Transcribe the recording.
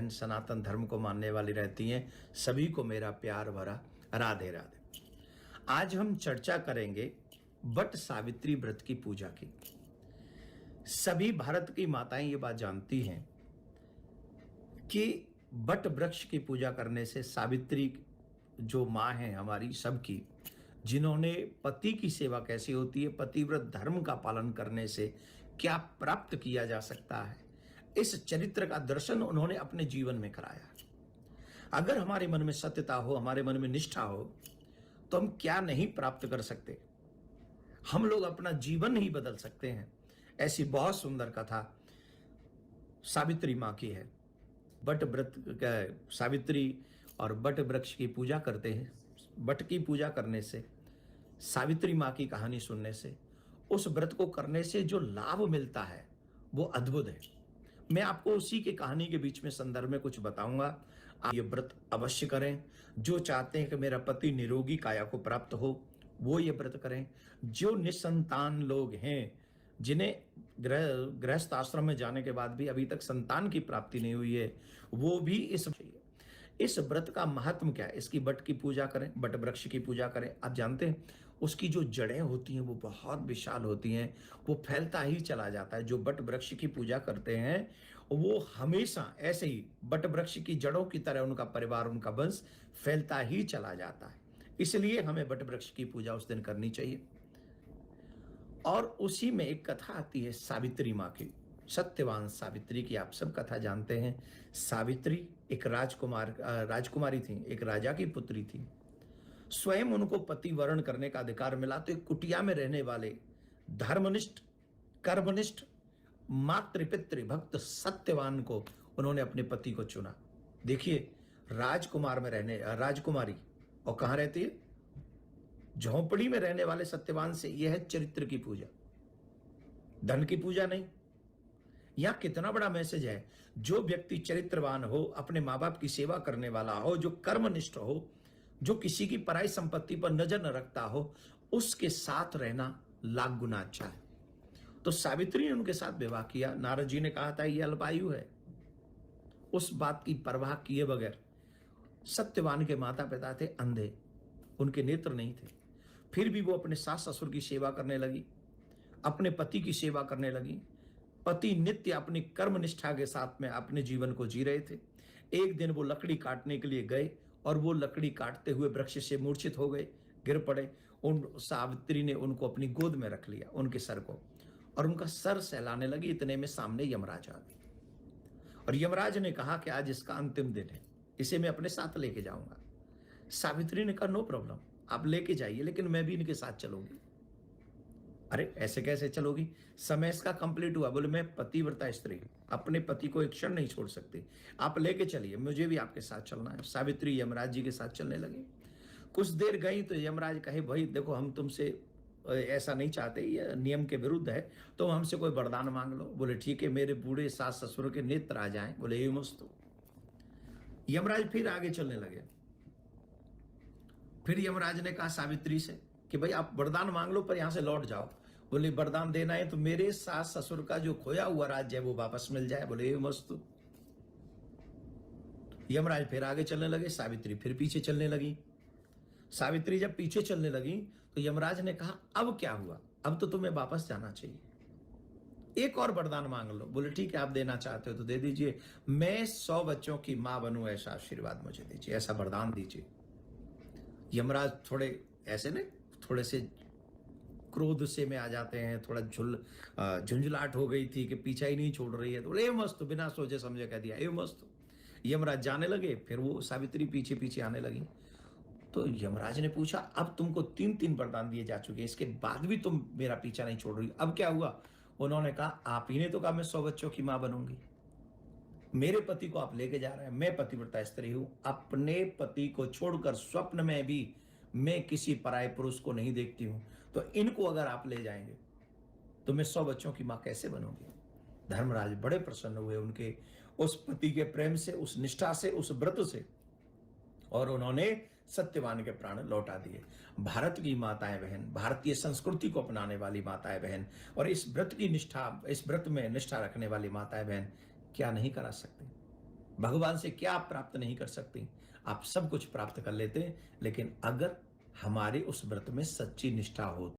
बहन सनातन धर्म को मानने वाली रहती हैं, सभी को मेरा प्यार भरा राधे राधे। आज हम चर्चा करेंगे वट सावित्री व्रत की पूजा की। सभी भारत की माताएं ये बात जानती हैं कि वट वृक्ष की पूजा करने से सावित्री जो माँ है हमारी सबकी, जिन्होंने पति की सेवा कैसी होती है, पतिव्रत धर्म का पालन करने से क्या प्राप्त किया जा सकता है, इस चरित्र का दर्शन उन्होंने अपने जीवन में कराया। अगर हमारे मन में सत्यता हो, हमारे मन में निष्ठा हो, तो हम क्या नहीं प्राप्त कर सकते। हम लोग अपना जीवन ही बदल सकते हैं। ऐसी बहुत सुंदर कथा सावित्री माँ की है। वट व्रत सावित्री और वट वृक्ष की पूजा करते हैं। वट की पूजा करने से, सावित्री माँ की कहानी सुनने से, उस व्रत को करने से जो लाभ मिलता है वो अद्भुत है। मैं आपको उसी की कहानी के बीच में संदर्भ में कुछ बताऊंगा। आप ये व्रत अवश्य करें। जो चाहते हैं कि मेरा पति निरोगी काया को प्राप्त हो, वो ये व्रत करें। जो निसंतान लोग हैं, जिन्हें गृहस्थ आश्रम में जाने के बाद भी अभी तक संतान की प्राप्ति नहीं हुई है, वो भी इस व्रत का महत्व क्या है, इसकी वट की पूजा करें, वट वृक्ष की पूजा करें। आप जानते हैं उसकी जो जड़ें होती हैं वो बहुत विशाल होती हैं, वो फैलता ही चला जाता है। जो वट वृक्ष की पूजा करते हैं वो हमेशा ऐसे ही वट वृक्ष की जड़ों की तरह उनका परिवार, उनका वंश फैलता ही चला जाता है। इसलिए हमें वट वृक्ष की पूजा उस दिन करनी चाहिए। और उसी में एक कथा आती है सावित्री माँ की, सत्यवान सावित्री की। आप सब कथा जानते हैं। सावित्री एक राजकुमारी थी, एक राजा की पुत्री थी। स्वयं उनको पति वरण करने का अधिकार मिला तो एक कुटिया में रहने वाले धर्मनिष्ठ, कर्मनिष्ठ, मातृपितृ भक्त सत्यवान को उन्होंने अपने पति को चुना। देखिए, राजकुमारी और कहां रहती है, झोंपड़ी में रहने वाले सत्यवान से यह है चरित्र की पूजा, धन की पूजा नहीं। यहां कितना बड़ा मैसेज है। जो व्यक्ति चरित्रवान हो, अपने मां बाप की सेवा करने वाला हो, जो कर्मनिष्ठ हो, जो किसी की पराई संपत्ति पर नजर न रखता हो, उसके साथ रहना लाख गुना अच्छा है। तो सावित्री ने उनके साथ विवाह किया। नारद जी ने कहा था ये अल्पायु है। उस बात की परवाह किए बगैर, सत्यवान के माता पिता थे अंधे, उनके नेत्र नहीं थे, फिर भी वो अपने सास ससुर की सेवा करने लगी, अपने पति की सेवा करने लगी। पति नित्य अपनी कर्म निष्ठा के साथ में अपने जीवन को जी रहे थे। एक दिन वो लकड़ी काटने के लिए गए और वो लकड़ी काटते हुए वृक्ष से मूर्छित हो गए, गिर पड़े। उन सावित्री ने उनको अपनी गोद में रख लिया, उनके सर को, और उनका सर सहलाने लगी। इतने में सामने यमराज आ गए और यमराज ने कहा कि आज इसका अंतिम दिन है, इसे मैं अपने साथ लेके जाऊंगा। सावित्री ने कहा नो प्रॉब्लम, आप लेके जाइए, लेकिन मैं भी इनके साथ चलूंगी। अरे ऐसे कैसे चलोगी, समय इसका कंप्लीट हुआ। बोले मैं पतिव्रता स्त्री, अपने पति को एक क्षण नहीं छोड़ सकती, आप लेके चलिए, मुझे भी आपके साथ चलना है। सावित्री यमराज जी के साथ चलने लगी। कुछ देर गई तो यमराज कहे भाई देखो, हम तुमसे ऐसा नहीं चाहते, ये नियम के विरुद्ध है, तो हमसे कोई वरदान मांग लो। बोले ठीक है, मेरे बूढ़े सास ससुर के नेत्र आ जाएं। बोले ये मस्त। यमराज फिर आगे चलने लगे। फिर यमराज ने कहा सावित्री से कि भाई आप वरदान मांग लो पर यहां से लौट जाओ। बोले वरदान देना है तो मेरे सास ससुर का जो खोया हुआ राज्य है वो वापस मिल जाए। बोले ये मस्त। यमराज फिर आगे चलने लगे, सावित्री फिर पीछे चलने लगी। सावित्री जब पीछे चलने लगी तो यमराज ने कहा अब क्या हुआ, अब तो तुम्हें वापस जाना चाहिए, एक और वरदान मांग लो। बोले ठीक है, आप देना चाहते हो तो दे दीजिए, मैं 100 बच्चों की मां बनूं, ऐसा आशीर्वाद मुझे दीजिए, ऐसा वरदान दीजिए। यमराज थोड़े ऐसे ने थोड़े से क्रोध से में आ जाते हैं, थोड़ा झुंझलाहट हो गई थी कि पीछा ही नहीं छोड़ रही है। तो ए मस्त, बिना सोचे समझे कह दिया ए मस्त। यमराज जाने लगे, फिर वो सावित्री पीछे पीछे आने लगी। तो यमराज ने पूछा अब तुमको 3 वरदान दिए जा चुके हैं, इसके बाद भी तुम मेरा पीछा नहीं छोड़ रही, अब क्या हुआ। उन्होंने कहा आप ही ने तो कहा मैं 100 बच्चों की मां बनूंगी, मेरे पति को आप लेके जा रहे हैं, मैं पतिव्रता स्त्री हूं, अपने पति को छोड़कर स्वप्न में भी मैं किसी पराये पुरुष को नहीं देखती हूं, तो इनको अगर आप ले जाएंगे तो मैं 100 बच्चों की मां कैसे बनूंगी। धर्मराज बड़े प्रसन्न हुए उनके उस पति के प्रेम से, उस निष्ठा से, उस व्रत से, और उन्होंने सत्यवान के प्राण लौटा दिए। भारत की माताएं बहन, भारतीय संस्कृति को अपनाने वाली माताएं बहन, और इस व्रत की निष्ठा, इस व्रत में निष्ठा रखने वाली माताएं बहन क्या नहीं करा सकते। भगवान से क्या आप प्राप्त नहीं कर सकती? आप सब कुछ प्राप्त कर लेते हैं, लेकिन अगर हमारे उस व्रत में सच्ची निष्ठा हो।